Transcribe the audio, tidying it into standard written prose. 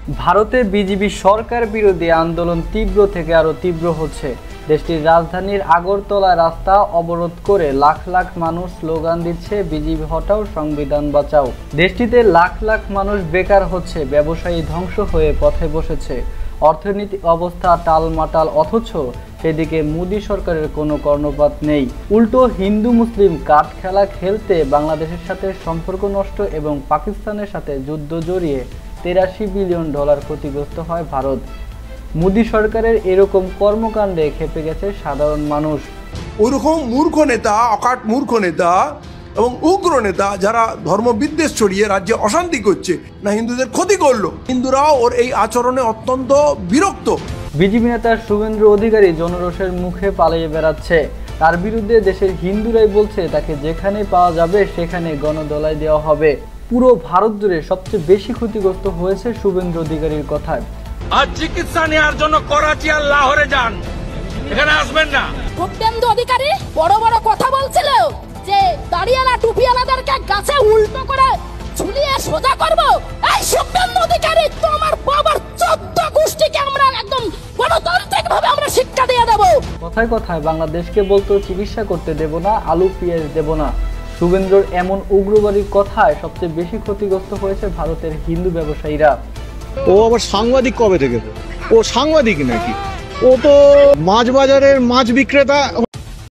ভারতে বিজেপি সরকার বিরোধী আন্দোলন তীব্র থেকে আরো তীব্র হচ্ছে। দেশটির রাজধানীর আগরতলা রাস্তা অবরোধ করে লাখ লাখ মানুষ স্লোগান দিচ্ছে, বিজেপি হটাও, সংবিধান বাঁচাও। দেশটিতে লাখ লাখ মানুষ বেকার হচ্ছে, ব্যবসায়ী ধ্বংস হয়ে পথে বসেছে, অর্থনৈতিক অবস্থা টালমাটাল, অথচ সেদিকে মোদী সরকারের কোনো কর্ণপাত নেই। উল্টো হিন্দু মুসলিম কাঠ খেলা খেলতে বাংলাদেশের সাথে সম্পর্ক নষ্ট এবং পাকিস্তানের সাথে যুদ্ধ জড়িয়ে $83 বিলিয়ন ক্ষতিগ্রস্ত হয় ভারত। মোদী সরকারের এরকম কর্মকাণ্ডে ক্ষেপে গেছে সাধারণ মানুষ। ওইরকম মূর্খ নেতা, অকাট মূর্খ নেতা এবং উগ্র নেতা যারা ধর্মবিদ্বেষ ছড়িয়ে রাজ্যে অশান্তি করছে, না হিন্দুদের ক্ষতি করলো, হিন্দুরাও ওর এই আচরণে অত্যন্ত বিরক্ত। বিজেপি নেতা শুভেন্দু অধিকারী জনরোষের মুখে পালিয়ে বেড়াচ্ছে। তার বিরুদ্ধে দেশের হিন্দুরাই বলছে তাকে যেখানে পাওয়া যাবে সেখানে গণদোলাই দেওয়া হবে। পুরো ভারত জুড়ে সবচেয়ে বেশি ক্ষতিগ্রস্ত হয়েছে শুভেন্দু অধিকারীর কথায়। আর চিকিৎসা নেওয়ার জন্য করাচি আর লাহোরে যান, এখানে আসবেন না। শুভেন্দু অধিকারী বড় বড় কথা বলছিল যে দাড়িয়ালা টুপিয়ালাদেরকে গাছে উল্টো করে ঝুলিয়ে সোজা করব। এই শুভেন্দু অধিকারী, তোমার বাবার 14 গোষ্ঠীকে আমরা একদম গণতান্ত্রিক ভাবে আমরা শিক্ষা দিয়ে দেব। কথায় কথায় বাংলাদেশকে বলতো চিকিৎসা করতে দেব না, আলু পেঁয়াজ দেব না। শুভেন্দ্রর এমন উগ্রবাদীর কথায় সবচেয়ে বেশি ক্ষতিগ্রস্ত হয়েছে ভারতের হিন্দু ব্যবসায়ীরা। ও আবার সাংবাদিক কবে থেকে? ও সাংবাদিক নাকি? ও তো মাছ বাজারের মাছ বিক্রেতা।